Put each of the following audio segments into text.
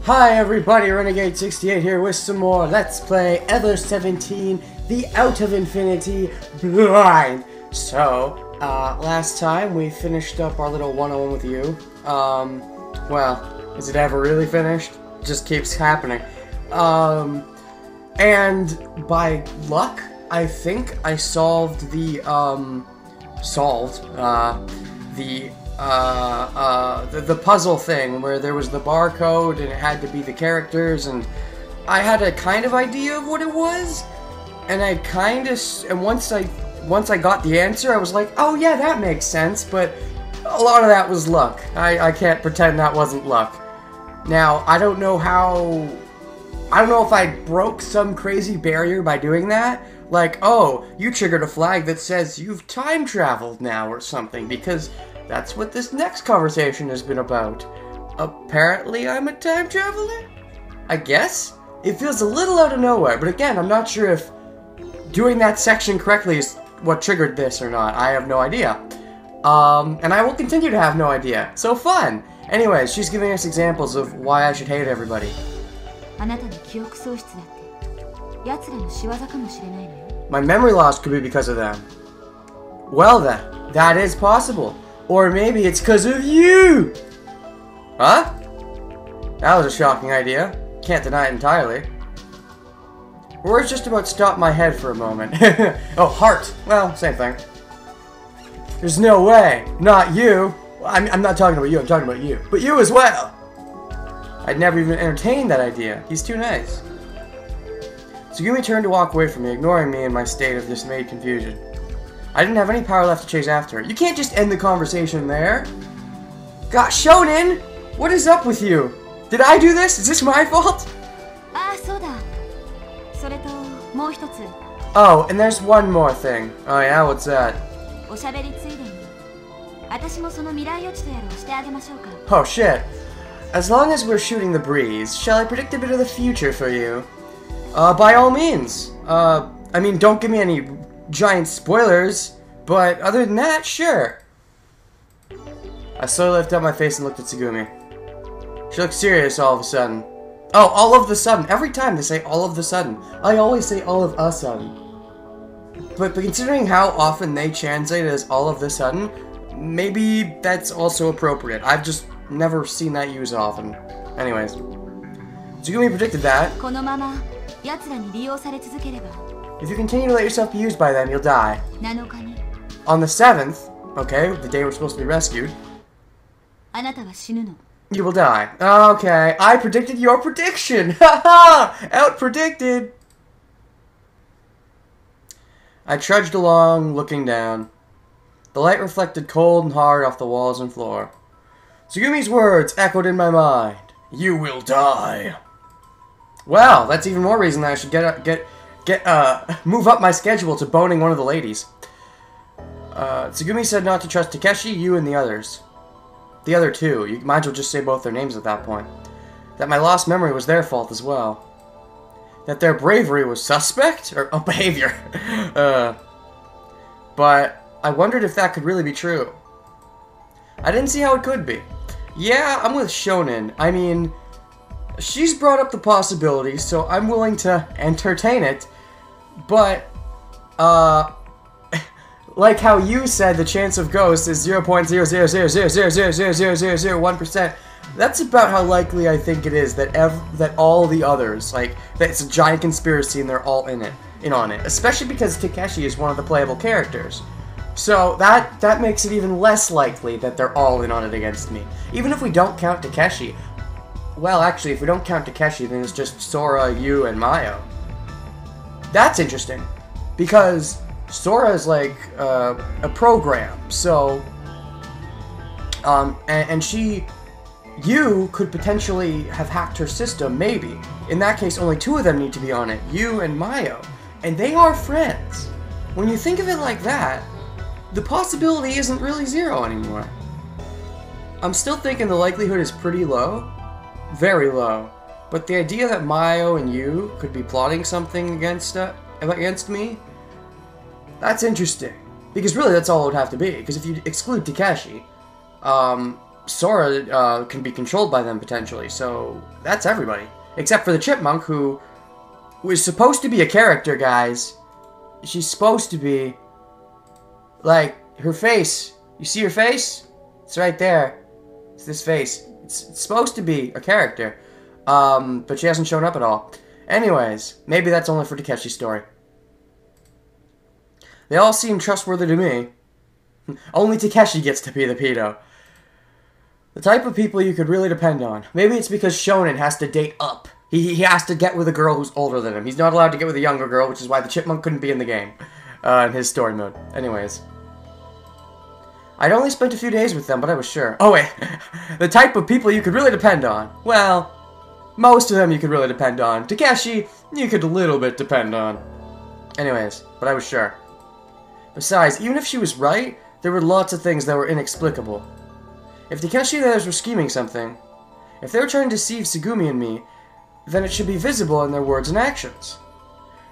Hi everybody, Renegade68 here with some more Let's Play Ever 17, the Out of Infinity Blind. So, last time we finished up our little 101 with you. Well, is it ever really finished? Just keeps happening. And by luck, I think I solved the, the puzzle thing where there was the barcode and it had to be the characters, and I had a kind of idea of what it was, and once I got the answer, I was like, oh yeah, that makes sense, but a lot of that was luck. I can't pretend that wasn't luck. Now, I don't know if I broke some crazy barrier by doing that, like, oh, you triggered a flag that says you've time traveled now or something, because that's what this next conversation has been about. Apparently I'm a time traveler? I guess? It feels a little out of nowhere, but again, I'm not sure if doing that section correctly is what triggered this or not. I have no idea. And I will continue to have no idea. So fun! Anyways, she's giving us examples of why I should hate everybody. My memory loss could be because of them. Well then, that is possible. Or maybe it's because of you! Huh? That was a shocking idea. Can't deny it entirely. Words just about stopped my head for a moment. Oh, heart! Well, same thing. There's no way! Not you! I'm not talking about you, I'm talking about you. But you as well! I'd never even entertained that idea. He's too nice. Tsugumi turned to walk away from me, ignoring me in my state of dismayed confusion. I didn't have any power left to chase after her. You can't just end the conversation there! God, Shonen! What is up with you? Did I do this? Is this my fault? Oh, and there's one more thing. Oh yeah, what's that? Oh shit. As long as we're shooting the breeze, shall I predict a bit of the future for you? By all means. I mean, don't give me any giant spoilers, but other than that, sure. I slowly lifted up my face and looked at Tsugumi. She looked serious all of a sudden. Oh, all of the sudden. Every time they say all of the sudden. I always say all of a sudden. But considering how often they translate it as all of the sudden, maybe that's also appropriate. I've just never seen that used often. Anyways. Tsugumi predicted that. If you continue to let yourself be used by them, you'll die. On the 7th, okay, the day we're supposed to be rescued, you will die. Okay, I predicted your prediction! Haha! Out-predicted! I trudged along, looking down. The light reflected cold and hard off the walls and floor. Tsugumi's words echoed in my mind. You will die. Well, that's even more reason that I should move up my schedule to boning one of the ladies. Tsugumi said not to trust Takeshi, you, and the others. The other two. You might as well just say both their names at that point. That my lost memory was their fault as well. That their bravery was suspect? Or behavior. But I wondered if that could really be true. I didn't see how it could be. Yeah, I'm with Shonen. I mean, she's brought up the possibility, so I'm willing to entertain it. But, like how you said the chance of ghosts is 0.00000000001%, that's about how likely I think it is that all the others, like, that it's a giant conspiracy and they're all in on it. Especially because Takeshi is one of the playable characters. So that makes it even less likely that they're all in on it against me. Even if we don't count Takeshi. Well, actually, if we don't count Takeshi, then it's just Sora, you, and Mayo. That's interesting. Because Sora is like a program, so you could potentially have hacked her system, maybe. In that case, only two of them need to be on it, you and Mayo, and they are friends. When you think of it like that, the possibility isn't really zero anymore. I'm still thinking the likelihood is pretty low, very low, but the idea that Mayo and you could be plotting something against me. That's interesting. Because really, that's all it would have to be. Because if you exclude Takeshi, Sora can be controlled by them potentially. So that's everybody. Except for the Chipmunk, who was supposed to be a character, guys. She's supposed to be, like, her face. You see her face? It's right there. It's this face. It's supposed to be a character. But she hasn't shown up at all. Anyways, maybe that's only for Takeshi's story. They all seem trustworthy to me. Only Takeshi gets to be the pedo. The type of people you could really depend on. Maybe it's because Shonen has to date up. He has to get with a girl who's older than him. He's not allowed to get with a younger girl, which is why the Chipmunk couldn't be in the game. In his story mode. Anyways. I'd only spent a few days with them, but I was sure. Oh wait, the type of people you could really depend on. Well, most of them you could really depend on. Takeshi, you could a little bit depend on. Anyways, but I was sure. Besides, even if she was right, there were lots of things that were inexplicable. If Takeshi and the others were scheming something, if they were trying to deceive Tsugumi and me, then it should be visible in their words and actions.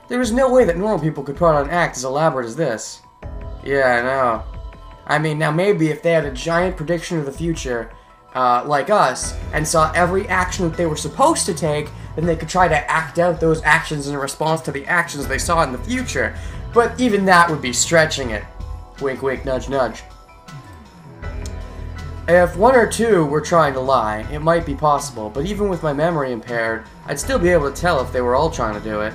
There was no way that normal people could put on an act as elaborate as this. Yeah, I know. I mean, now maybe if they had a giant prediction of the future, like us, and saw every action that they were supposed to take, then they could try to act out those actions in response to the actions they saw in the future. But even that would be stretching it. Wink, wink, nudge, nudge. If one or two were trying to lie, it might be possible, but even with my memory impaired, I'd still be able to tell if they were all trying to do it.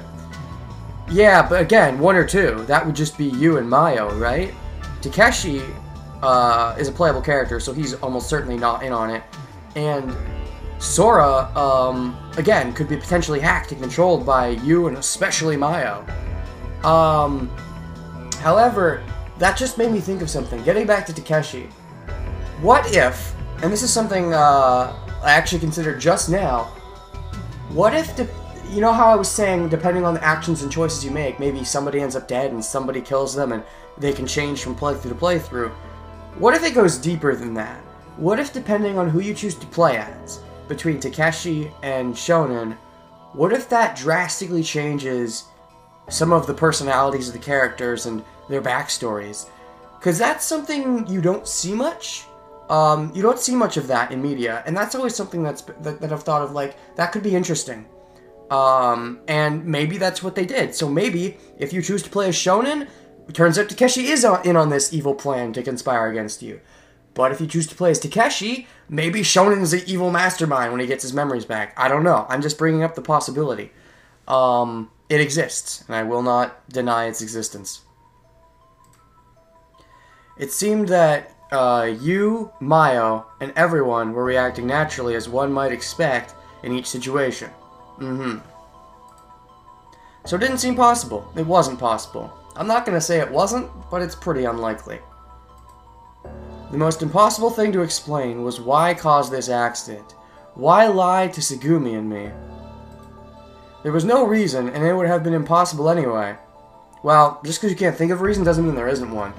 Yeah, but again, one or two, that would just be you and Mayo, right? Takeshi is a playable character, so he's almost certainly not in on it. And Sora, again, could be potentially hacked and controlled by you and especially Mayo. However, that just made me think of something. Getting back to Takeshi. What if, and this is something I actually considered just now, what if, you know how I was saying, depending on the actions and choices you make, maybe somebody ends up dead and somebody kills them and they can change from playthrough to playthrough. What if it goes deeper than that? What if, depending on who you choose to play as, between Takeshi and Shonen, what if that drastically changes some of the personalities of the characters and their backstories? Because that's something you don't see much. You don't see much of that in media, and that's always something that I've thought of, like, that could be interesting. And maybe that's what they did. So maybe, if you choose to play as Shonen, it turns out Takeshi is in on this evil plan to conspire against you. But if you choose to play as Takeshi, maybe Shonen's the evil mastermind when he gets his memories back. I don't know. I'm just bringing up the possibility. It exists, and I will not deny its existence. It seemed that you, Mayo, and everyone were reacting naturally as one might expect in each situation. So it didn't seem possible. It wasn't possible. I'm not going to say it wasn't, but it's pretty unlikely. The most impossible thing to explain was why cause this accident. Why lie to Tsugumi and me? There was no reason, and it would have been impossible anyway. Well, just because you can't think of a reason doesn't mean there isn't one.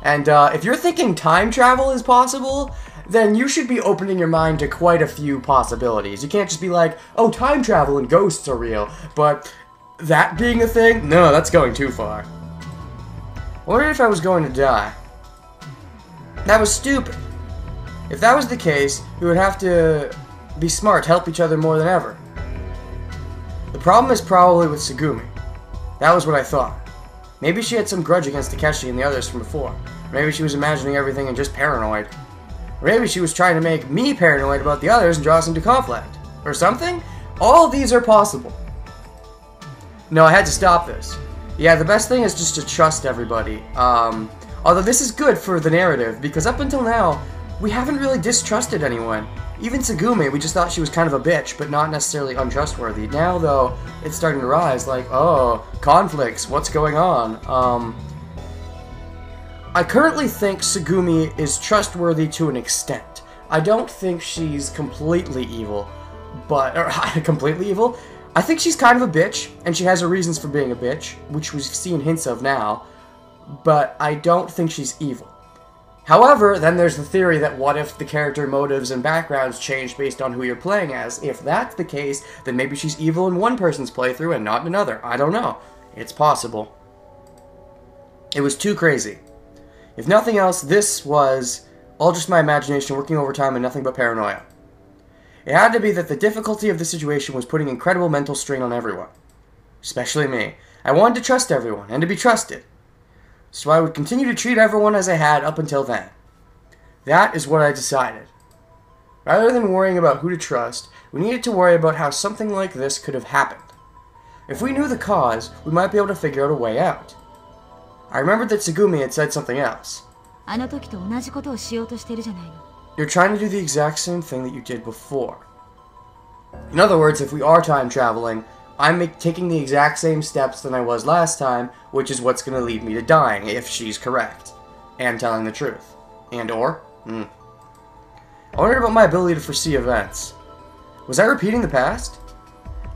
And if you're thinking time travel is possible, then you should be opening your mind to quite a few possibilities. You can't just be like, oh, time travel and ghosts are real, but that being a thing? No, that's going too far. I wondered if I was going to die. That was stupid. If that was the case, we would have to be smart, help each other more than ever. The problem is probably with Tsugumi. That was what I thought. Maybe she had some grudge against Takeshi and the others from before. Maybe she was imagining everything and just paranoid. Or maybe she was trying to make me paranoid about the others and draw us into conflict. Or something? All these are possible. No, I had to stop this. Yeah, the best thing is just to trust everybody. Although this is good for the narrative, because up until now, we haven't really distrusted anyone. Even Tsugumi, we just thought she was kind of a bitch, but not necessarily untrustworthy. Now, though, it's starting to rise, like, oh, conflicts, what's going on? I currently think Tsugumi is trustworthy to an extent. I don't think she's completely evil, or completely evil? I think she's kind of a bitch, and she has her reasons for being a bitch, which we've seen hints of now, but I don't think she's evil. However, then there's the theory that what if the character motives and backgrounds change based on who you're playing as? If that's the case, then maybe she's evil in one person's playthrough and not in another. I don't know. It's possible. It was too crazy. If nothing else, this was All just my imagination working overtime and nothing but paranoia. It had to be that the difficulty of the situation was putting incredible mental strain on everyone. Especially me. I wanted to trust everyone, and to be trusted. So I would continue to treat everyone as I had up until then. That is what I decided. Rather than worrying about who to trust, we needed to worry about how something like this could have happened. If we knew the cause, we might be able to figure out a way out. I remembered that Tsugumi had said something else. You're trying to do the exact same thing that you did before. In other words, if we are time traveling, I'm taking the exact same steps than I was last time, which is what's going to lead me to dying, if she's correct. And telling the truth. And/or? I wondered about my ability to foresee events. Was I repeating the past?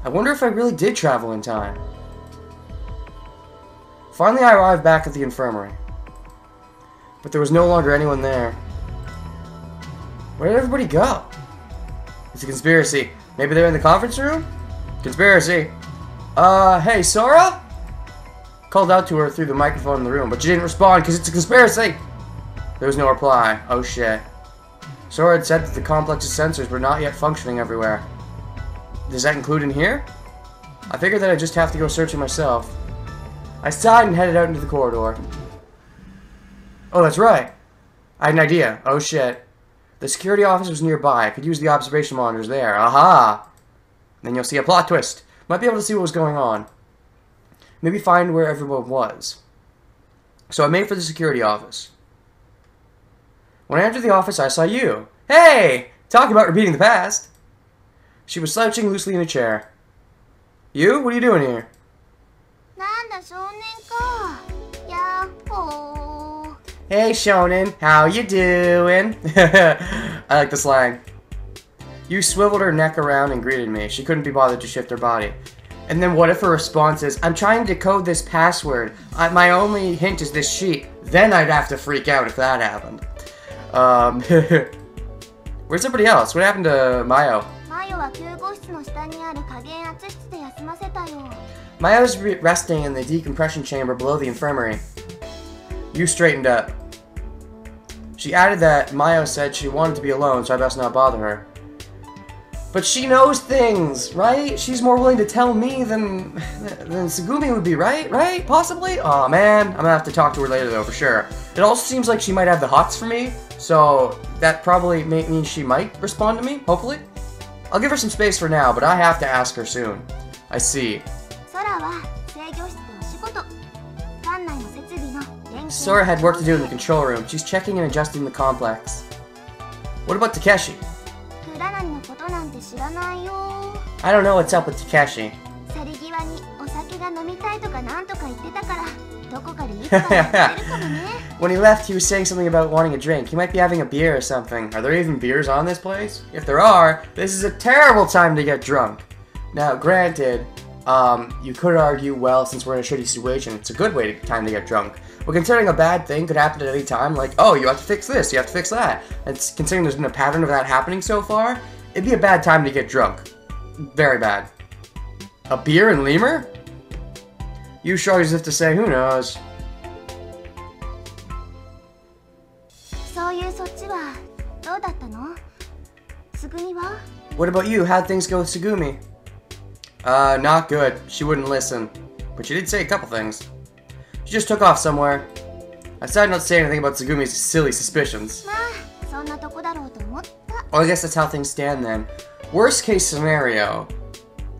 I wonder if I really did travel in time. Finally, I arrived back at the infirmary. But there was no longer anyone there. Where did everybody go? It's a conspiracy. Maybe they're in the conference room? Conspiracy. Hey, Sora? Called out to her through the microphone in the room, but she didn't respond because it's a conspiracy. There was no reply. Oh shit. Sora had said that the complex's sensors were not yet functioning everywhere. Does that include in here? I figured that I'd just have to go searching myself. I sighed and headed out into the corridor. Oh, that's right. I had an idea. Oh shit. The security office was nearby. I could use the observation monitors there. Aha! Then you'll see a plot twist. Might be able to see what was going on. Maybe find where everyone was. So I made for the security office. When I entered the office, I saw you. Hey! Talk about repeating the past. She was slouching loosely in a chair. You? What are you doing here? Hey, Shonen. How you doing? I like the slang. You swiveled her neck around and greeted me. She couldn't be bothered to shift her body. And then what if her response is, I'm trying to code this password. My only hint is this sheet. Then I'd have to freak out if that happened. Where's everybody else? What happened to Mayo? Mayo's resting in the decompression chamber below the infirmary. You straightened up. She added that Mayo said she wanted to be alone, so I best not bother her. But she knows things, right? She's more willing to tell me than Tsugumi would be, right? Right? Possibly? Aw, man. I'm gonna have to talk to her later, though, for sure. It also seems like she might have the hots for me, so that probably means she might respond to me, hopefully. I'll give her some space for now, but I have to ask her soon. I see. Sora had work to do in the control room. She's checking and adjusting the complex. What about Takeshi? I don't know what's up with Takeshi. When he left, he was saying something about wanting a drink. He might be having a beer or something. Are there even beers on this place? If there are, this is a terrible time to get drunk. Now, granted, you could argue, well, since we're in a shitty situation, it's a good time to get drunk. But considering a bad thing could happen at any time, like, oh, you have to fix this, you have to fix that. And considering there's been a pattern of that happening so far, it'd be a bad time to get drunk. Very bad. A beer in Lemur? You shrug as if to say, who knows? What about you? How'd things go with Tsugumi? Not good. She wouldn't listen. But she did say a couple things. She just took off somewhere. I decided not to say anything about Tsugumi's silly suspicions. Oh, I guess that's how things stand then. Worst case scenario,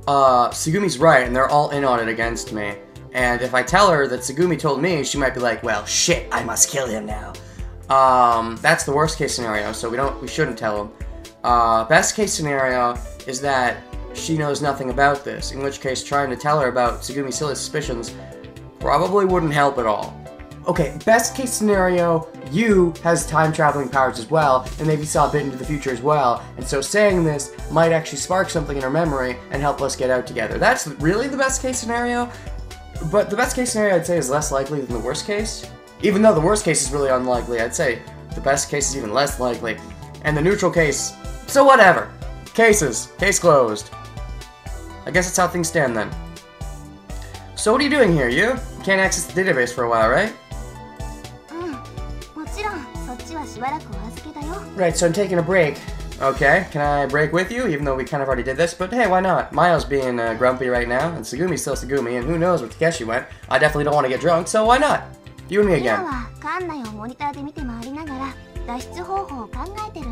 Tsugumi's right and they're all in on it against me. And if I tell her that Tsugumi told me, she might be like, well, shit, I must kill him now. That's the worst case scenario, so we shouldn't tell him. Best case scenario is that she knows nothing about this, in which case trying to tell her about Tsugumi's silly suspicions probably wouldn't help at all. Okay, best case scenario, Yu has time-traveling powers as well, and maybe saw a bit into the future as well, and so saying this might actually spark something in her memory and help us get out together. That's really the best case scenario, but the best case scenario I'd say is less likely than the worst case. Even though the worst case is really unlikely, I'd say the best case is even less likely. And the neutral case, so whatever. Cases. Case closed. I guess that's how things stand then. So what are you doing here, you? You can't access the database for a while, right? Right, so I'm taking a break. Okay, can I break with you? Even though we kind of already did this, but hey, why not? Mayo's being grumpy right now, and Tsugumi's still Tsugumi, and who knows where Takeshi went. I definitely don't want to get drunk, so why not? You and me again.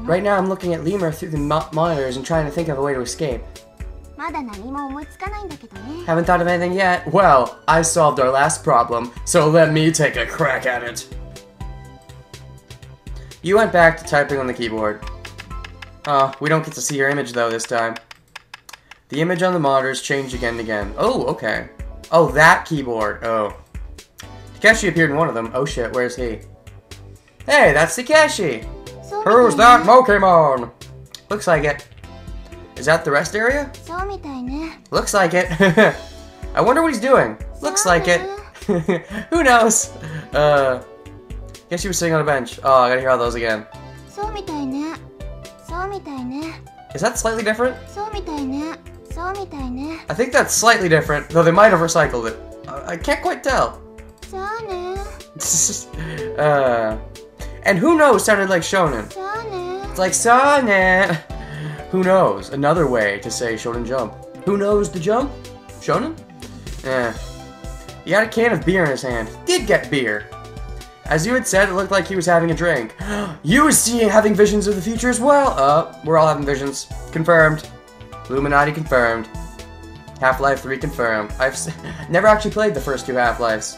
Right now I'm looking at Lemur through the monitors and trying to think of a way to escape. Haven't thought of anything yet? Well, I solved our last problem, so let me take a crack at it. You went back to typing on the keyboard. We don't get to see your image though this time. The image on the monitors changed again and again. Oh, okay. Oh, that keyboard. Oh. Takeshi appeared in one of them. Oh shit, where's he? Hey, that's Takeshi! Who's that Pokemon? Looks like it. Is that the rest area? Looks like it. I wonder what he's doing. Looks like it. Who knows? Guess he was sitting on a bench. Oh, I gotta hear all those again. Is that slightly different? I think that's slightly different, though they might have recycled it. I can't quite tell. And who knows sounded like shonen. It's like shonen. Who knows? Another way to say shonen jump. Who knows the jump? Shonen? He had a can of beer in his hand. Did get beer. As you had said, it looked like he was having a drink. You was having visions of the future as well? We're all having visions. Confirmed. Illuminati confirmed. Half-Life 3 confirmed. I've never actually played the first two Half-Lives.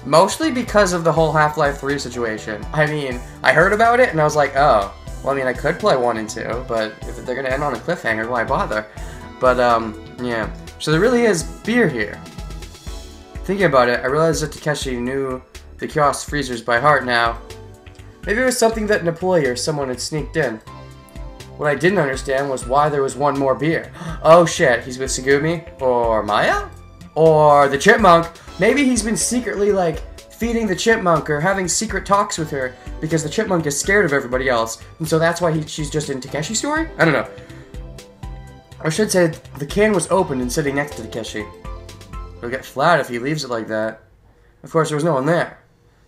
Mostly because of the whole Half-Life 3 situation. I mean, I heard about it and I was like, oh. Well, I mean, I could play 1 and 2, but if they're gonna end on a cliffhanger, why bother? But, yeah. So there really is beer here. Thinking about it, I realized that Takeshi knew the kiosk freezers by heart now. Maybe it was something that an employee or someone had sneaked in. What I didn't understand was why there was one more beer. Oh shit, he's with Tsugumi? Or Maya? Or the chipmunk? Maybe he's been secretly, like, feeding the chipmunk or having secret talks with her because the chipmunk is scared of everybody else, and so that's why she's just in Takeshi's story? I don't know. I should say the can was open and sitting next to Takeshi. It'll get flat if he leaves it like that. Of course, there was no one there.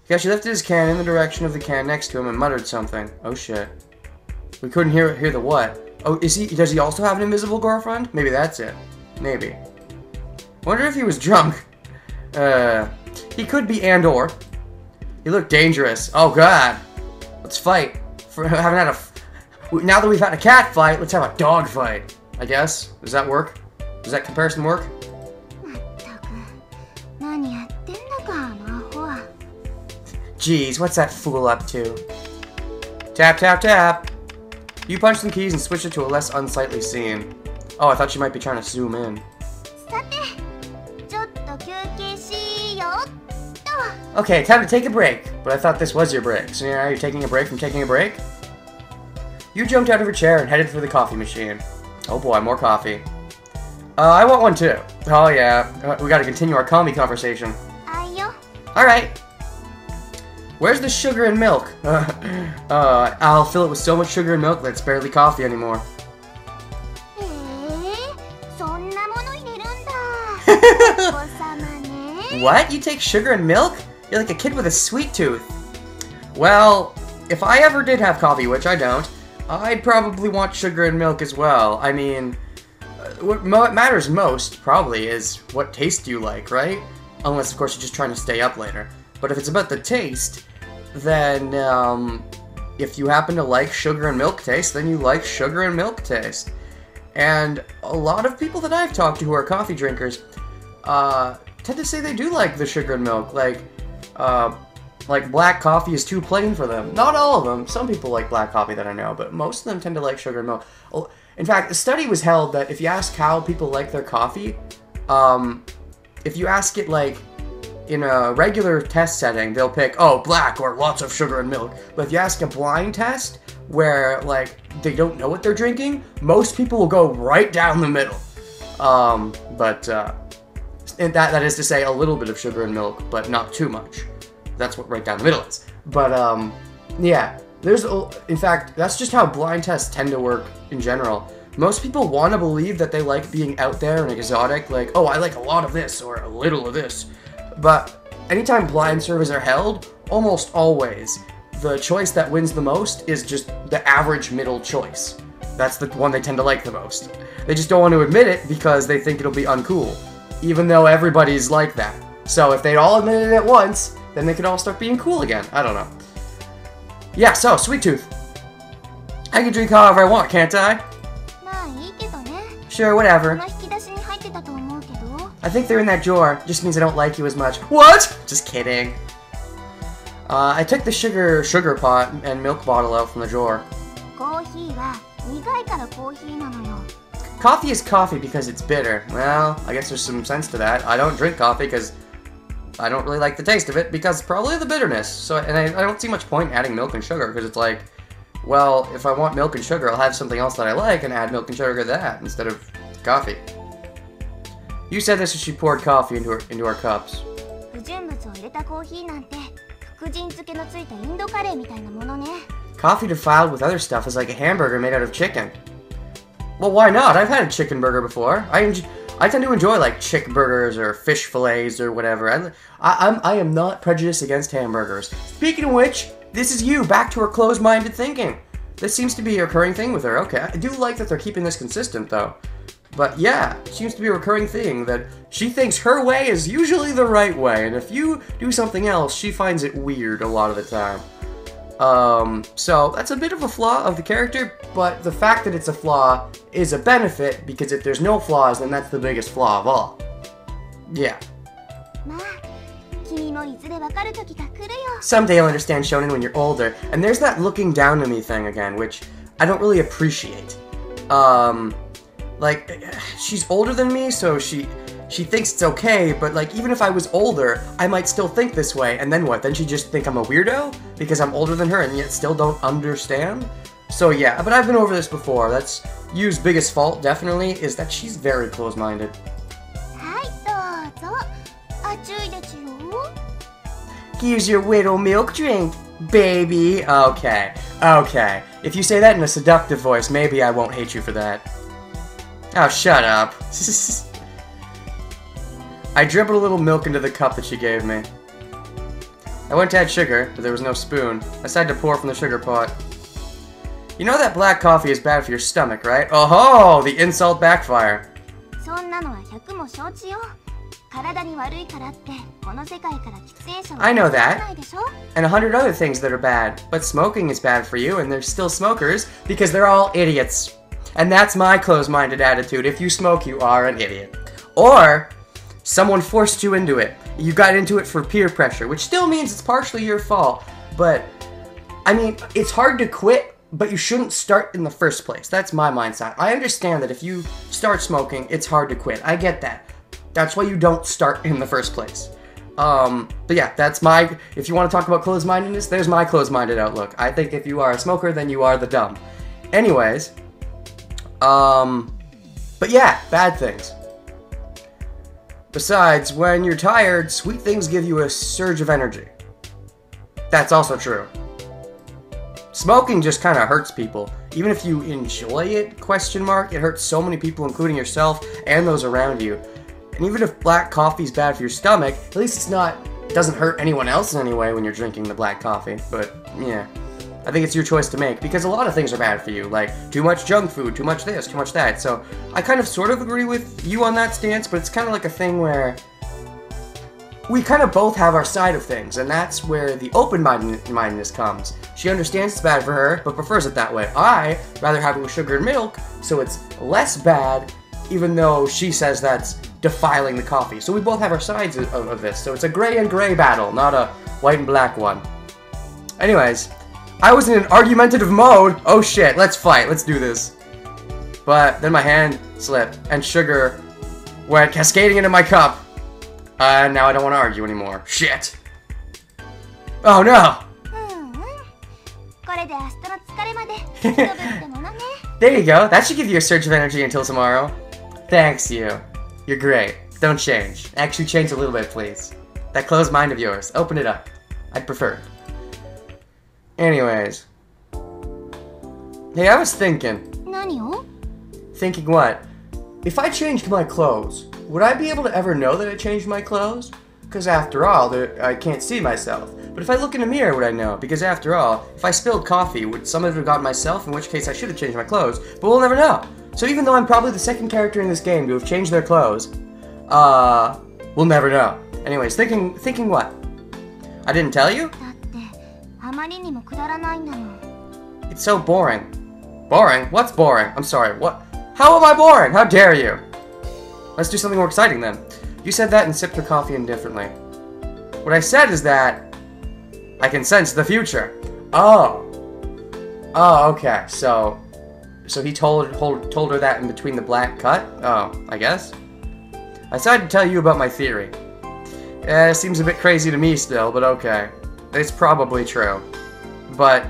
Takeshi lifted his can in the direction of the can next to him and muttered something. Oh shit. We couldn't hear the what. Oh, does he also have an invisible girlfriend? Maybe that's it. Maybe. Wonder if he was drunk. He could be and/or. He looked dangerous. Oh god. Let's fight. Now that we've had a cat fight, let's have a dog fight. I guess. Does that work? Does that comparison work? Jeez, what's that fool up to? Tap, tap, tap. You punch some keys and switch it to a less unsightly scene. Oh, I thought you might be trying to zoom in. Okay, time to take a break. But I thought this was your break. So now you're taking a break from taking a break? You jumped out of her chair and headed for the coffee machine. Oh boy, more coffee. I want one too. Oh yeah, we gotta continue our coffee conversation. Alright. Where's the sugar and milk? I'll fill it with so much sugar and milk that it's barely coffee anymore. What? You take sugar and milk? You're like a kid with a sweet tooth. Well, if I ever did have coffee, which I don't, I'd probably want sugar and milk as well. I mean, what matters most, probably, is what taste you like, right? Unless, of course, you're just trying to stay up later. But if it's about the taste, then, if you happen to like sugar and milk taste, then you like sugar and milk taste. And a lot of people that I've talked to who are coffee drinkers, tend to say they do like the sugar and milk. Like black coffee is too plain for them. Not all of them. Some people like black coffee that I know, but most of them tend to like sugar and milk. In fact, a study was held that if you ask how people like their coffee, if you ask it like in a regular test setting, they'll pick, oh, black or lots of sugar and milk. But if you ask a blind test where like they don't know what they're drinking, most people will go right down the middle. And that is to say a little bit of sugar and milk, but not too much. That's what right down the middle is. But, yeah. In fact, that's just how blind tests tend to work in general. Most people want to believe that they like being out there and exotic, like, oh, I like a lot of this, or a little of this. But anytime blind surveys are held, almost always, the choice that wins the most is just the average middle choice. That's the one they tend to like the most. They just don't want to admit it because they think it'll be uncool, even though everybody's like that. So if they all admitted it at once, then they could all start being cool again. I don't know. Yeah, so, Sweet Tooth. I can drink however I want, can't I? Sure, whatever. I think they're in that drawer. Just means I don't like you as much. What? Just kidding. I took the sugar pot and milk bottle out from the drawer. Coffee is coffee because it's bitter. Well, I guess there's some sense to that. I don't drink coffee because I don't really like the taste of it because probably the bitterness. So, and I don't see much point adding milk and sugar because it's like, well, if I want milk and sugar, I'll have something else that I like and add milk and sugar to that instead of coffee. You said this as she poured coffee into our cups. Coffee defiled with other stuff is like a hamburger made out of chicken. Well, why not? I've had a chicken burger before. I tend to enjoy like chick burgers or fish fillets or whatever. I am not prejudiced against hamburgers. Speaking of which, this is you back to her closed-minded thinking. This seems to be a recurring thing with her. Okay, I do like that they're keeping this consistent though. But yeah, it seems to be a recurring thing that she thinks her way is usually the right way, and if you do something else, she finds it weird a lot of the time. So that's a bit of a flaw of the character, but the fact that it's a flaw is a benefit, because if there's no flaws, then that's the biggest flaw of all. Yeah. Someday you'll understand shonen when you're older, and there's that looking down on me thing again, which I don't really appreciate. Like, she's older than me, so she thinks it's okay, but like, even if I was older, I might still think this way, and then what? Then she just think I'm a weirdo? Because I'm older than her and yet still don't understand? So yeah, but I've been over this before. That's Yu's biggest fault, definitely, is that she's very close-minded. Here's your widow milk drink, baby. Okay. If you say that in a seductive voice, maybe I won't hate you for that. Oh, shut up. I dribbled a little milk into the cup that she gave me. I went to add sugar, but there was no spoon. I decided to pour from the sugar pot. You know that black coffee is bad for your stomach, right? Oh-ho! The insult backfire. I know that. And 100 other things that are bad. But smoking is bad for you, and there's still smokers, because they're all idiots. And that's my closed-minded attitude. If you smoke, you are an idiot. Or someone forced you into it. You got into it for peer pressure, which still means it's partially your fault. But, I mean, it's hard to quit, but you shouldn't start in the first place. That's my mindset. I understand that if you start smoking, it's hard to quit. I get that. That's why you don't start in the first place. But yeah, that's my... If you want to talk about closed-mindedness, there's my closed-minded outlook. I think if you are a smoker, then you are the dumb. Anyways... But yeah, bad things. Besides, when you're tired, sweet things give you a surge of energy. That's also true. Smoking just kind of hurts people. Even if you enjoy it, it hurts so many people, including yourself and those around you. And even if black coffee's bad for your stomach, at least it doesn't hurt anyone else in any way when you're drinking the black coffee. But, yeah. I think it's your choice to make, because a lot of things are bad for you, like too much junk food, too much this, too much that. So I kind of sort of agree with you on that stance, but it's kind of like a thing where we kind of both have our side of things, and that's where the open-mindedness comes. She understands it's bad for her, but prefers it that way. I rather have it with sugar and milk, so it's less bad, even though she says that's defiling the coffee. So we both have our sides of this, so it's a gray and gray battle, not a white and black one. Anyways... I was in an argumentative mode. Oh shit, let's fight, let's do this. But then my hand slipped, and sugar went cascading into my cup. And now I don't want to argue anymore. Shit. Oh no! There you go, that should give you a surge of energy until tomorrow. Thanks, you. You're great. Don't change. Actually change a little bit, please. That closed mind of yours, open it up. I'd prefer it. Anyways. Hey, I was thinking. Thinking what? If I changed my clothes, would I be able to ever know that I changed my clothes? Because after all, I can't see myself. But if I look in a mirror, would I know? Because after all, if I spilled coffee, would some of it have gotten myself, in which case I should have changed my clothes, but we'll never know. So even though I'm probably the second character in this game to have changed their clothes, we'll never know. Anyways, thinking what? I didn't tell you? It's so boring. Boring? What's boring? I'm sorry, what? How am I boring? How dare you? Let's do something more exciting then. You said that and sipped your coffee indifferently. What I said is that I can sense the future. Oh. Oh, okay. So he told her that in between the black cut? Oh, I guess. I decided to tell you about my theory. It seems a bit crazy to me still, but okay. It's probably true. But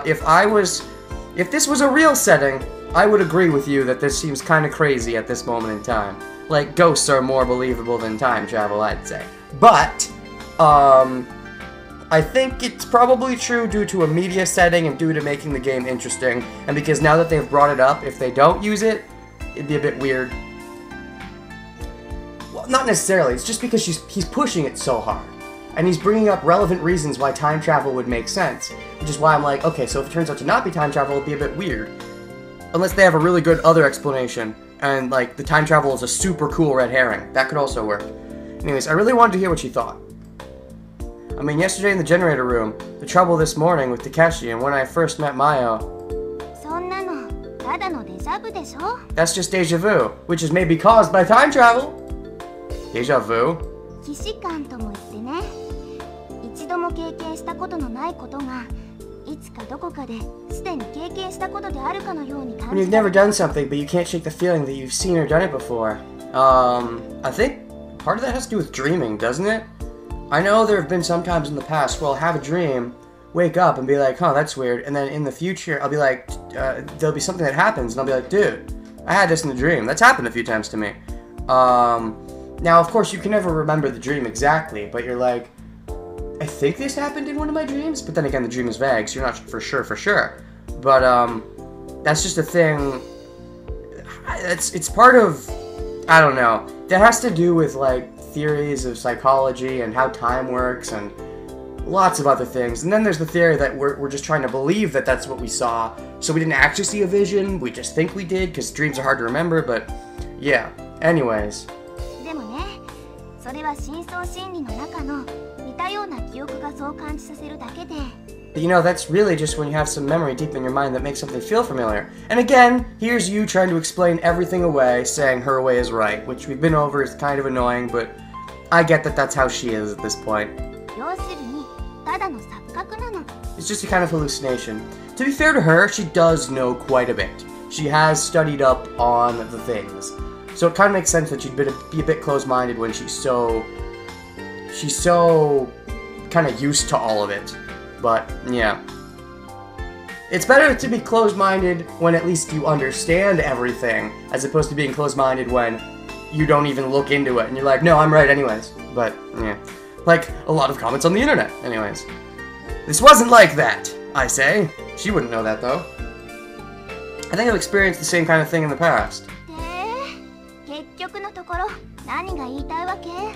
if this was a real setting, I would agree with you that this seems kind of crazy at this moment in time. Like, ghosts are more believable than time travel, I'd say. But, I think it's probably true due to a media setting and due to making the game interesting. And because now that they've brought it up, if they don't use it, it'd be a bit weird. Well, not necessarily. It's just because he's pushing it so hard. And he's bringing up relevant reasons why time travel would make sense. Which is why I'm like, okay, so if it turns out to not be time travel, it'd be a bit weird. Unless they have a really good other explanation. And, like, the time travel is a super cool red herring. That could also work. Anyways, I really wanted to hear what you thought. I mean, yesterday in the generator room, the trouble this morning with Takeshi, and when I first met Mayo... That's just deja vu, which is maybe caused by time travel. Deja vu? When you've never done something, but you can't shake the feeling that you've seen or done it before. I think part of that has to do with dreaming, doesn't it? I know there have been some times in the past where I'll have a dream, wake up and be like, huh, that's weird, and then in the future I'll be like, there'll be something that happens, and I'll be like, dude, I had this in the dream. That's happened a few times to me. Now, of course, you can never remember the dream exactly, but you're like, I think this happened in one of my dreams, but then again, the dream is vague, so you're not for sure. But, that's just a thing, it's part of, I don't know, that has to do with, like, theories of psychology and how time works and lots of other things. And then there's the theory that we're just trying to believe that that's what we saw, so we didn't actually see a vision, we just think we did, because dreams are hard to remember, but, yeah. Anyways. But you know, that's really just when you have some memory deep in your mind that makes something feel familiar. And again, here's you trying to explain everything away, saying her way is right, which we've been over, is kind of annoying, but I get that that's how she is at this point. It's just a kind of hallucination. To be fair to her, she does know quite a bit. She has studied up on the things. So it kind of makes sense that she'd be a bit closed-minded when she's so kind of used to all of it. But, yeah. It's better to be closed-minded when at least you understand everything, as opposed to being closed-minded when you don't even look into it, and you're like, no, I'm right anyways. But, yeah. Like a lot of comments on the internet, anyways. This wasn't like that, I say. She wouldn't know that, though. I think I've experienced the same kind of thing in the past.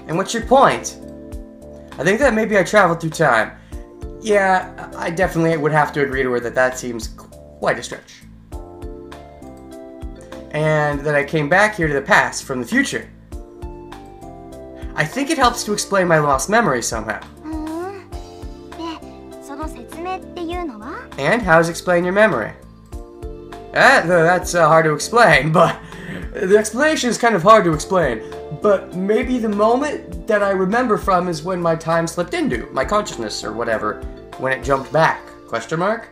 And what's your point? I think that maybe I traveled through time. Yeah, I definitely would have to agree to her that that seems quite a stretch. And that I came back here to the past from the future. I think it helps to explain my lost memory somehow. And how does it explain your memory? That's hard to explain, but the explanation is kind of hard to explain. But maybe the moment that I remember from is when my time slipped into, my consciousness or whatever, when it jumped back, question mark?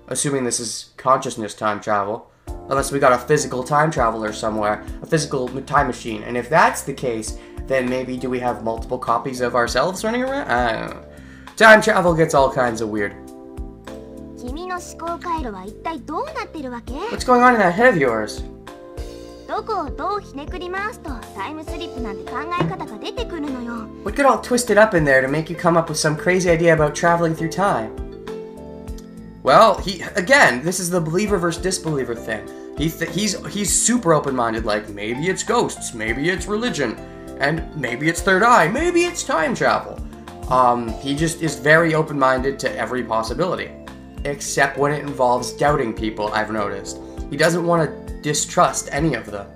Assuming this is consciousness time travel. Unless we got a physical time traveler somewhere, a physical time machine. And if that's the case, then maybe do we have multiple copies of ourselves running around? I don't know. Time travel gets all kinds of weird. What's going on in that head of yours? What got all twisted up in there to make you come up with some crazy idea about traveling through time? Well, again, this is the believer versus disbeliever thing. He's super open-minded, like, maybe it's ghosts, maybe it's religion, and maybe it's third eye, maybe it's time travel. He just is very open-minded to every possibility. Except when it involves doubting people, I've noticed. He doesn't want to distrust any of them.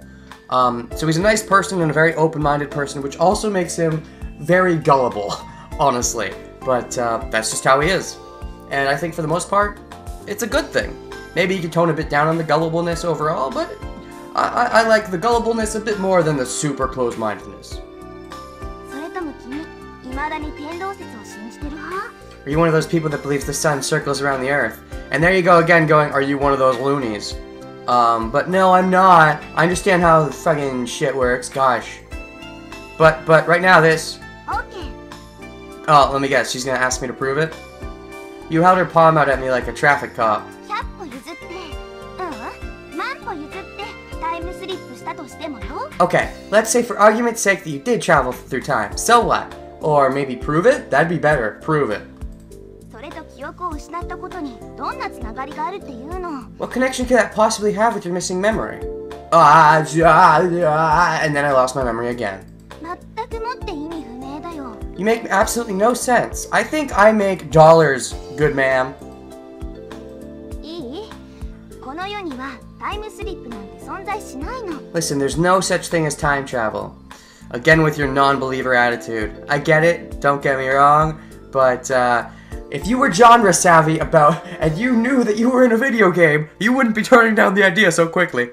So he's a nice person and a very open-minded person, which also makes him very gullible, honestly. But that's just how he is. And I think for the most part, it's a good thing. Maybe you could tone a bit down on the gullibleness overall, but I like the gullibleness a bit more than the super closed-mindedness. Are you one of those people that believes the sun circles around the earth? And there you go again going, are you one of those loonies? But no, I'm not. I understand how the fucking shit works, gosh. But right now this... Okay. Oh, let me guess, she's gonna ask me to prove it? You held her palm out at me like a traffic cop. Okay, let's say for argument's sake that you did travel through time. So what? Or maybe prove it? That'd be better. Prove it. What connection could that possibly have with your missing memory? And then I lost my memory again. You make absolutely no sense. I think I make dollars, good ma'am. Listen, there's no such thing as time travel. Again with your non-believer attitude. I get it, don't get me wrong, but if you were genre savvy about and you knew that you were in a video game, you wouldn't be turning down the idea so quickly.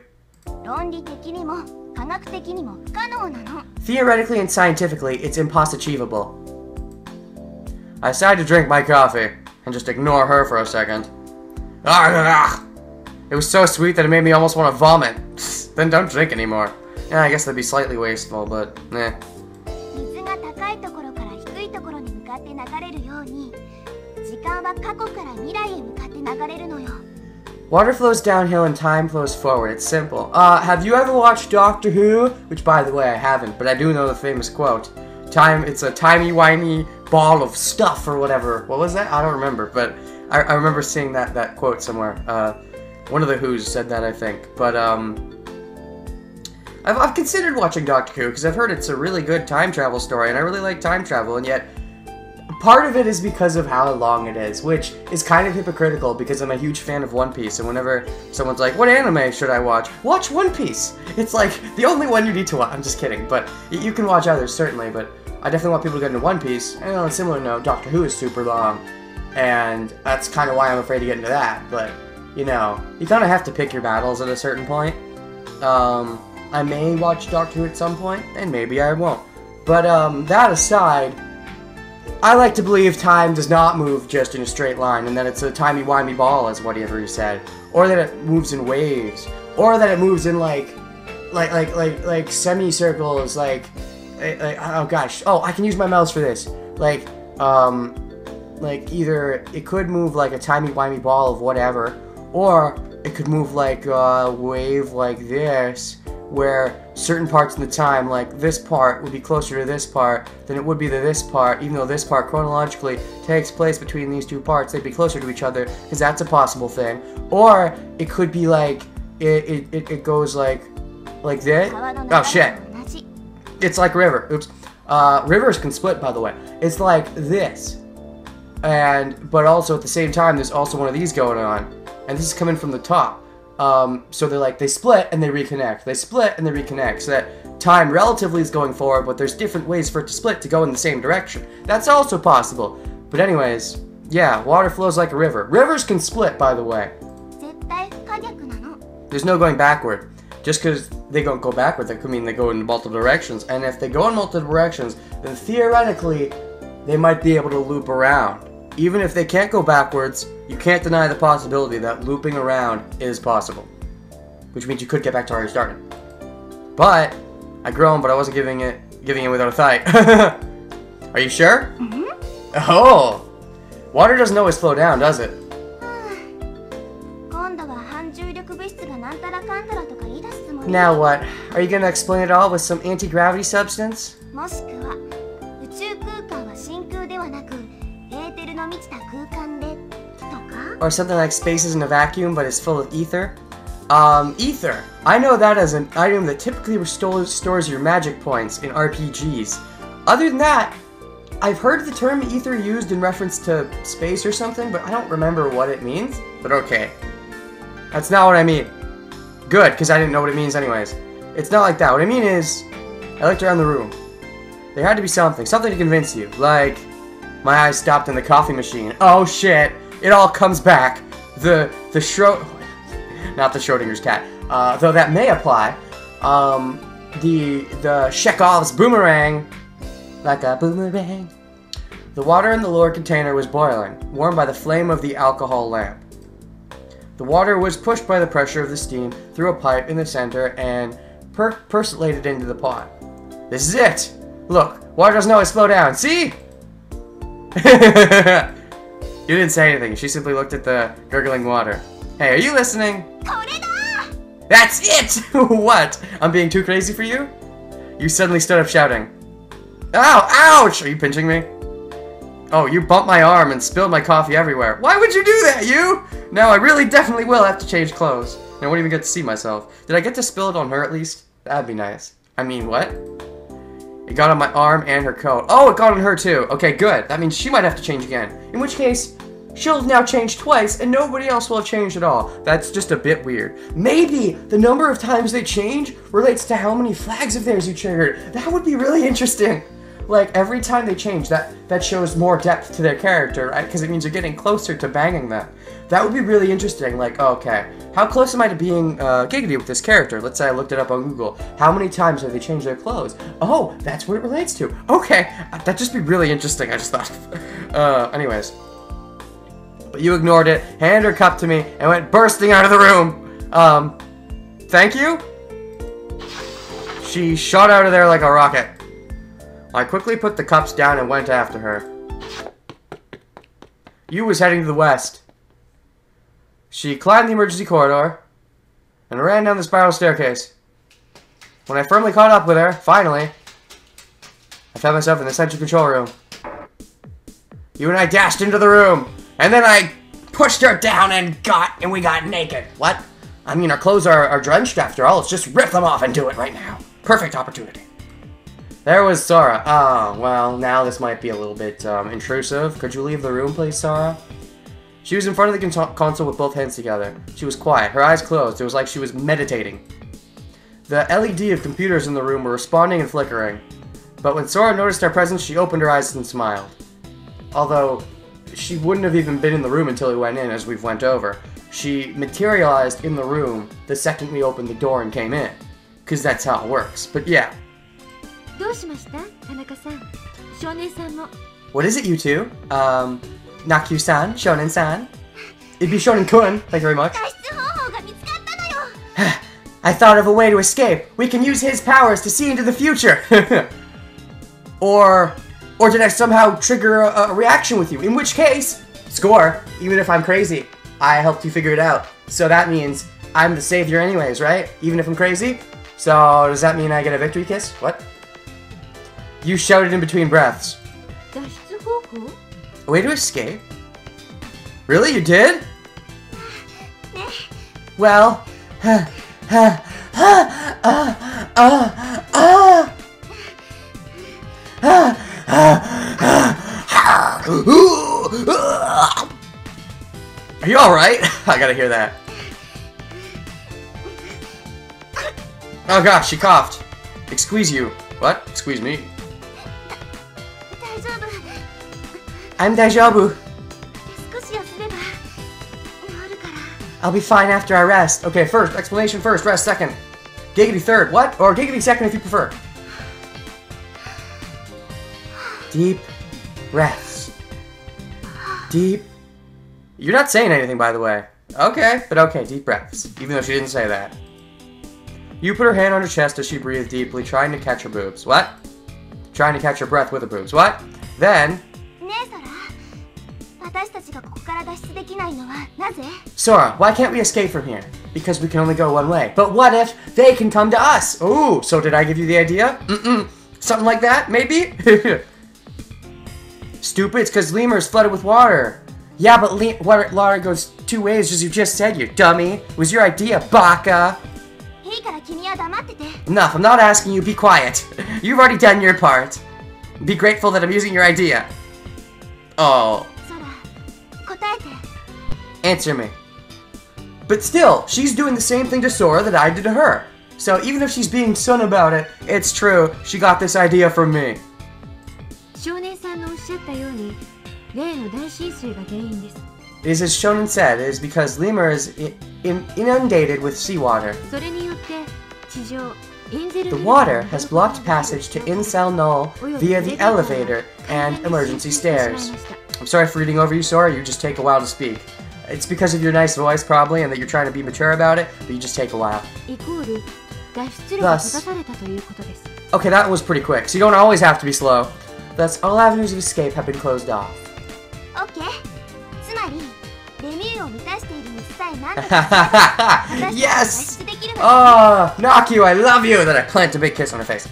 Theoretically and scientifically, it's impossible. I decided to drink my coffee and just ignore her for a second. It was so sweet that it made me almost want to vomit. Then don't drink anymore. Yeah, I guess that'd be slightly wasteful, but eh. Water flows downhill and time flows forward. It's simple. Have you ever watched Doctor Who? Which, by the way, I haven't, but I do know the famous quote. It's a timey-wimey ball of stuff or whatever. What was that? I don't remember, but I remember seeing that quote somewhere. One of the Who's said that, I think. But, I've considered watching Doctor Who because I've heard it's a really good time travel story, and I really like time travel, and yet part of it is because of how long it is, which is kind of hypocritical because I'm a huge fan of One Piece, and whenever someone's like, what anime should I watch? Watch One Piece! It's like, the only one you need to watch. I'm just kidding, but you can watch others, certainly, but I definitely want people to get into One Piece, and on a similar note, Doctor Who is super long, and that's kind of why I'm afraid to get into that, but, you know, you kind of have to pick your battles at a certain point. I may watch Doctor Who at some point, and maybe I won't. But, that aside, I like to believe time does not move just in a straight line, and that it's a timey-wimey ball, as whatever you said. Or that it moves in waves. Or that it moves in, like semicircles, like, oh gosh. Oh, I can use my mouse for this. Like either it could move like a timey-wimey ball of whatever, or it could move like a wave like this, where certain parts of the time, like this part, would be closer to this part than it would be to this part, even though this part chronologically takes place between these two parts. They'd be closer to each other, because that's a possible thing. Or it could be like, it goes like this. Oh shit. It's like a river. Oops. Rivers can split, by the way. It's like this. But also at the same time, there's also one of these going on. And this is coming from the top. So they split and they reconnect. They split and they reconnect. So that time relatively is going forward, but there's different ways for it to split to go in the same direction. That's also possible. But anyways, yeah, water flows like a river. Rivers can split, by the way. There's no going backward. Just because they don't go backward, that could mean they go in multiple directions. And if they go in multiple directions, then theoretically, they might be able to loop around. Even if they can't go backwards, you can't deny the possibility that looping around is possible. Which means you could get back to where you started. But, I groaned, but I wasn't giving it without a fight. Are you sure? Mm-hmm. Oh! Water doesn't always flow down, does it? Now what? Are you gonna explain it all with some anti-gravity substance? Or something like space isn't a vacuum, but it's full of ether? Ether. I know that as an item that typically stores your magic points in RPGs. Other than that, I've heard the term ether used in reference to space or something, but I don't remember what it means. But okay. That's not what I mean. Good, because I didn't know what it means anyways. It's not like that. What I mean is, I looked around the room. There had to be something to convince you. Like, my eyes stopped in the coffee machine. Oh shit! It all comes back. Not the Schrodinger's cat. Though that may apply. The Chekhov's boomerang. Like a boomerang. The water in the lower container was boiling, warmed by the flame of the alcohol lamp. The water was pushed by the pressure of the steam through a pipe in the center and percolated into the pot. This is it! Look, water doesn't always slow down, see? You didn't say anything, she simply looked at the gurgling water. Hey, are you listening? That's it! What? I'm being too crazy for you? You suddenly stood up shouting. Ow! Ouch! Are you pinching me? Oh, you bumped my arm and spilled my coffee everywhere. Why would you do that, you? Now I really definitely will have to change clothes. I won't even get to see myself. Did I get to spill it on her at least? That'd be nice. I mean, what? It got on my arm and her coat. Oh, it got on her too. Okay, good. That means she might have to change again. In which case, she'll have now changed twice and nobody else will have changed at all. That's just a bit weird. Maybe the number of times they change relates to how many flags of theirs you triggered. That would be really interesting. Like, every time they change, that shows more depth to their character, right? Because it means you're getting closer to banging them. That would be really interesting. Like, okay, how close am I to being giggity with this character? Let's say I looked it up on Google. How many times have they changed their clothes? Oh, that's what it relates to. Okay, that'd just be really interesting, I just thought. Anyways. But you ignored it, handed her cup to me, and went bursting out of the room. Thank you? She shot out of there like a rocket. I quickly put the cups down and went after her. Yu was heading to the west. She climbed the emergency corridor and ran down the spiral staircase. When I firmly caught up with her, finally, I found myself in the central control room. You and I dashed into the room, and then I pushed her down and we got naked. What? I mean, our clothes are drenched after all. Let's just rip them off and do it right now. Perfect opportunity. There was Sora. Oh, well, now this might be a little bit intrusive. Could you leave the room, please, Sora? She was in front of the console with both hands together. She was quiet, her eyes closed. It was like she was meditating. The LED of computers in the room were responding and flickering. But when Sora noticed our presence, she opened her eyes and smiled. Although, she wouldn't have even been in the room until we went in, as we've went over. She materialized in the room the second we opened the door and came in. Because that's how it works. But yeah. What is it, you two? Nakyu-san? Shonen-san? It'd be Shonen-kun, thank you very much. I thought of a way to escape. We can use his powers to see into the future. Or did I somehow trigger a reaction with you? In which case, score, even if I'm crazy, I helped you figure it out. So that means I'm the savior anyways, right? Even if I'm crazy? So does that mean I get a victory kiss? What? You shouted in between breaths. A way to escape? Really? You did? Well... Are you alright? I gotta hear that. Oh gosh, she coughed. Squeeze you. What? Squeeze me. I'm Daijoubu. I'll be fine after I rest. Okay, first, explanation first, rest second. Giggity third, what? Or giggity second if you prefer. Deep breaths. Deep. You're not saying anything, by the way. Okay, but okay, deep breaths. Even though she didn't say that. You put her hand on her chest as she breathed deeply, trying to catch her boobs. What? Trying to catch her breath with her boobs. What? Then... Sora, why can't we escape from here? Because we can only go one way. But what if they can come to us? Ooh, so did I give you the idea? Something like that, maybe? Stupid, it's because Lemur's flooded with water. Yeah, but water goes two ways, as you just said, you dummy. It was your idea, baka. Enough, I'm not asking you, be quiet. You've already done your part. Be grateful that I'm using your idea. Oh. ソラ、答えて。 Answer me. But still, she's doing the same thing to Sora that I did to her. So even if she's being son about it, it's true. She got this idea from me. 少年さんのおっしゃったように、例の大浸水が原因です。 It is as Shonen said, it is because Lemur is inundated with seawater. それによって地上インゼル The water has blocked passage to Incel Null via the elevator and emergency stairs. I'm sorry for reading over you, Sora. You just take a while to speak. It's because of your nice voice, probably, and that you're trying to be mature about it, but you just take a while. イコール脱出力が閉ざされたということです。 Okay, that was pretty quick, so you don't always have to be slow. Thus, all avenues of escape have been closed off. オッケー。つまりレミューを満たしている水さえ何とか Yes! Oh, Naku, I love you! Then I plant a big kiss on her face.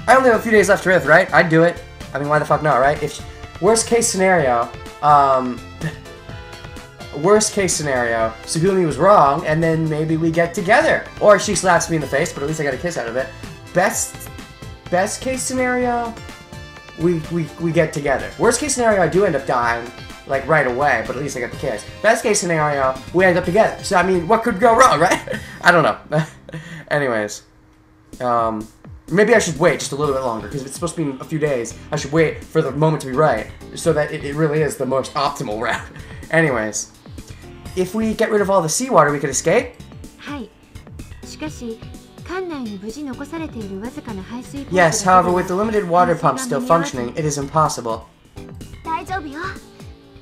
I only have a few days left to Earth, right? I'd do it. I mean, why the fuck not, right? If worst case scenario, Sugumi was wrong, and then maybe we get together. Or she slaps me in the face, but at least I got a kiss out of it. Best case scenario, we get together. Worst case scenario, I do end up dying, like right away, but at least I got the kiss. Best case scenario, we end up together. So I mean, what could go wrong, right? I don't know. Anyways, maybe I should wait just a little bit longer, because if it's supposed to be in a few days, I should wait for the moment to be right, so that it really is the most optimal route. Anyways, if we get rid of all the seawater, we could escape? はい。しかし、館内に無事残されているわずかな排水ポンプ Yes, however, with the limited water pump still functioning, it is impossible. 大丈夫よ。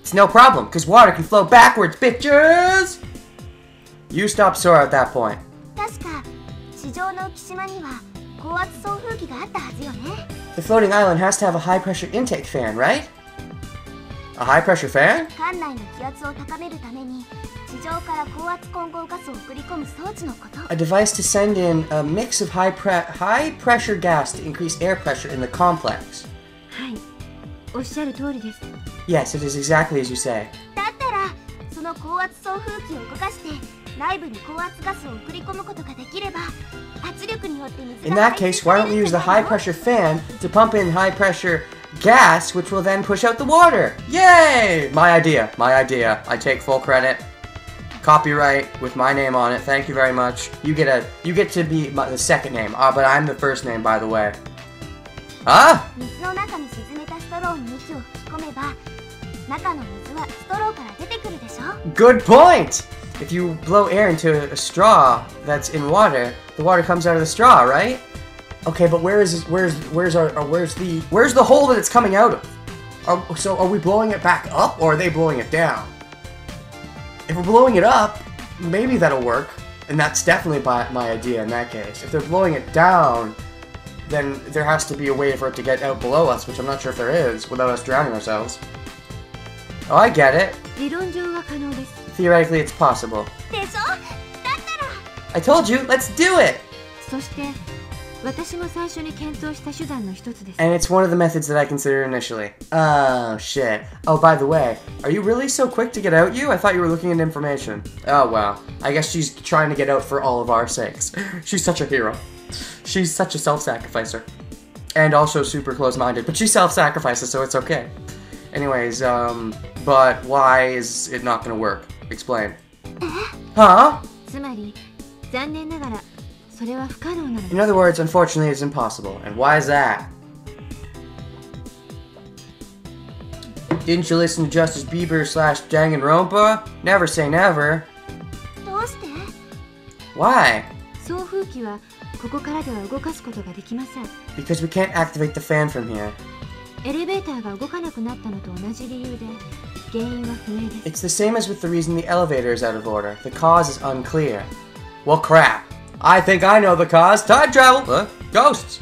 It's no problem, because water can flow backwards, bitches! You stop Sora at that point. 確か地上の浮島には高圧送風機があったはずよね。 The floating island has to have a high-pressure intake fan, right? A high-pressure fan? 館内の気圧を高めるために地上から高圧混合ガスを送り込む装置のこと。 A device to send in a mix of high-pressure gas to increase air pressure in the complex. はい。おっしゃる通りです。 Yes, it is exactly as you say. だったらその高圧送風機を動かして内部に高圧ガスを送り込むことができれば圧力によって水 In が that case, why don't we use the high-pressure fan to pump in high-pressure gas, which will then push out the water? Yay! My idea. I take full credit. Copyright with my name on it. Thank you very much. You get to be the second name. But I'm the first name, by the way. Huh? 水の中に沈めたストローに息を吹き込めば中の水はストローから出てくるでしょ。 Good point! If you blow air into a straw that's in water, the water comes out of the straw, right? Okay, but where's the hole that it's coming out of? So are we blowing it back up, or are they blowing it down? If we're blowing it up, maybe that'll work, and that's definitely my idea in that case. If they're blowing it down, then there has to be a way for it to get out below us, which I'm not sure if there is, without us drowning ourselves. Oh, I get it. 理論上は可能です。 Theoretically, it's possible. でしょ？だったら I told you, let's do it! そして私も最初に検討した手段の一つです。 And it's one of the methods that I considered initially. Oh, shit. Oh, by the way, are you really so quick to get out, you? I thought you were looking at information. Oh, wow. I guess she's trying to get out for all of our sakes. She's such a hero. She's such a self-sacrificer. And also super close-minded, but she self-sacrifices, so it's okay. Anyways, but why is it not gonna work? Explain. Huh? つまり残念ながらそれは不可能なのです。 In other words, unfortunately, it's impossible. And why is that? Didn't you listen to Justice Bieber / Danganronpa? Never say never. どうして？ Why? 送風機はここからでは動かすことができません。 Because we can't activate the fan from here. エレベーターが動かなくなったのと同じ理由で原因は不明です。 It's the same as with the reason the elevator is out of order. The cause is unclear. Well, crap. I think I know the cause. Time travel. What? Ghosts.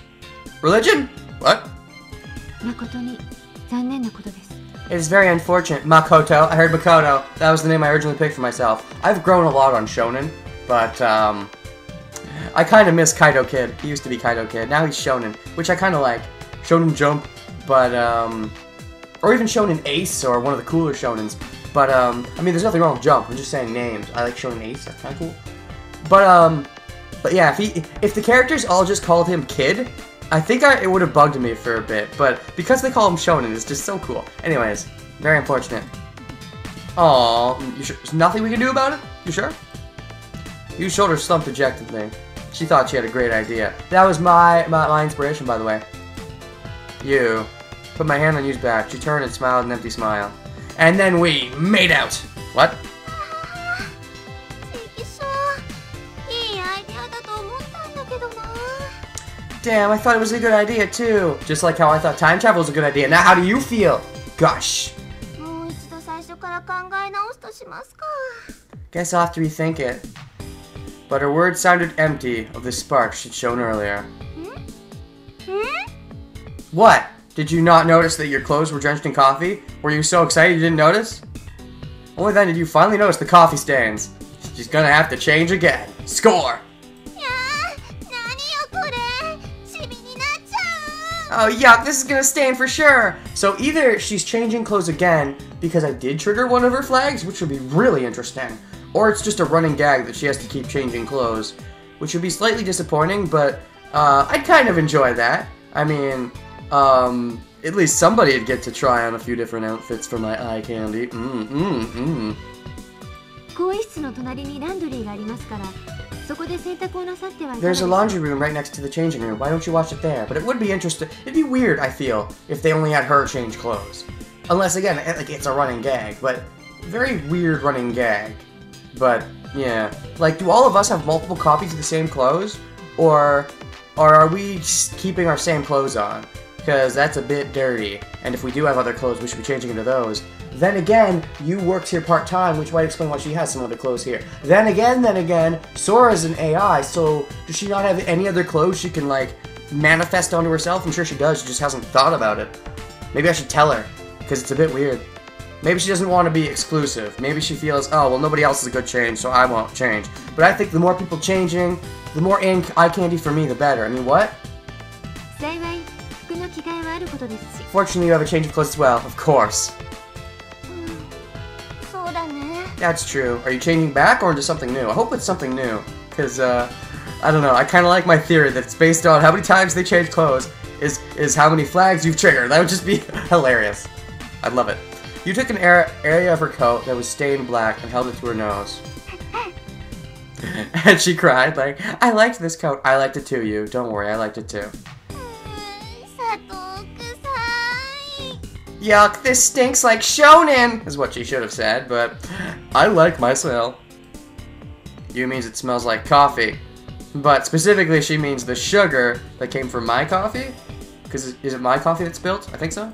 Religion. What? 誠に残念なことです。 It is very unfortunate. Makoto. I heard Makoto. That was the name I originally picked for myself. I've grown a lot on Shonen, but I kind of miss Kaido Kid. He used to be Kaido Kid. Now he's Shonen, which I kind of like. Shonen Jump, but or even Shonen Ace or one of the cooler Shonens. But I mean, there's nothing wrong with Jump. I'm just saying names. I like Shonen Ace. That's kind of cool. But yeah, if the characters all just called him Kid, I think it would have bugged me for a bit, but because they call him shonen, it's just so cool. Anyways, very unfortunate. Aww, you sure there's nothing we can do about it? You sure? You shoulder slumped dejectedly. She thought she had a great idea. That was my inspiration, by the way. You. Put my hand on Yu's back. She turned and smiled an empty smile. And then we made out. What? Damn, I thought it was a good idea too. Just like how I thought time travel was a good idea. Now how do you feel? Gosh. Guess I'll have to rethink it. But her words sounded empty of the spark she'd shown earlier. What? Did you not notice that your clothes were drenched in coffee? Were you so excited you didn't notice? Only then did you finally notice the coffee stains. She's gonna have to change again. Score! Oh yuck, this is gonna stain for sure! So either she's changing clothes again because I did trigger one of her flags, which would be really interesting, or it's just a running gag that she has to keep changing clothes, which would be slightly disappointing, but I'd kind of enjoy that. I mean, at least somebody'd get to try on a few different outfits for my eye candy. There's a laundry room right next to the changing room. Why don't you watch it there? But it would be interesting. It'd be weird, I feel, if they only had her change clothes. Unless, again, like it's a running gag. But very weird running gag. But, yeah. Like, do all of us have multiple copies of the same clothes? Or are we just keeping our same clothes on? Because that's a bit dirty. And if we do have other clothes, we should be changing into those. Then again, you works here part-time, which might explain why she has some other clothes here. Then again, Sora's an AI, so does she not have any other clothes she can, like, manifest onto herself? I'm sure she does, she just hasn't thought about it. Maybe I should tell her, because it's a bit weird. Maybe she doesn't want to be exclusive. Maybe she feels, oh, well, nobody else is a good change, so I won't change. But I think the more people changing, the more eye candy for me, the better. I mean, what? Fortunately, you have a change of clothes as well, of course. That's true. Are you changing back or into something new? I hope it's something new. Because, I don't know. I kind of like my theory that it's based on how many times they change clothes is how many flags you've triggered. That would just be hilarious. I'd love it. You took an area of her coat that was stained black and held it to her nose. And she cried, like, I liked this coat. I liked it too, you. Don't worry, I liked it too. Yuck, this stinks like shonen, is what she should have said, but I like my smell. You means it smells like coffee. But specifically, she means the sugar that came from my coffee? Because is it my coffee that spilled? I think so.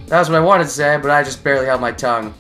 That was what I wanted to say, but I just barely held my tongue.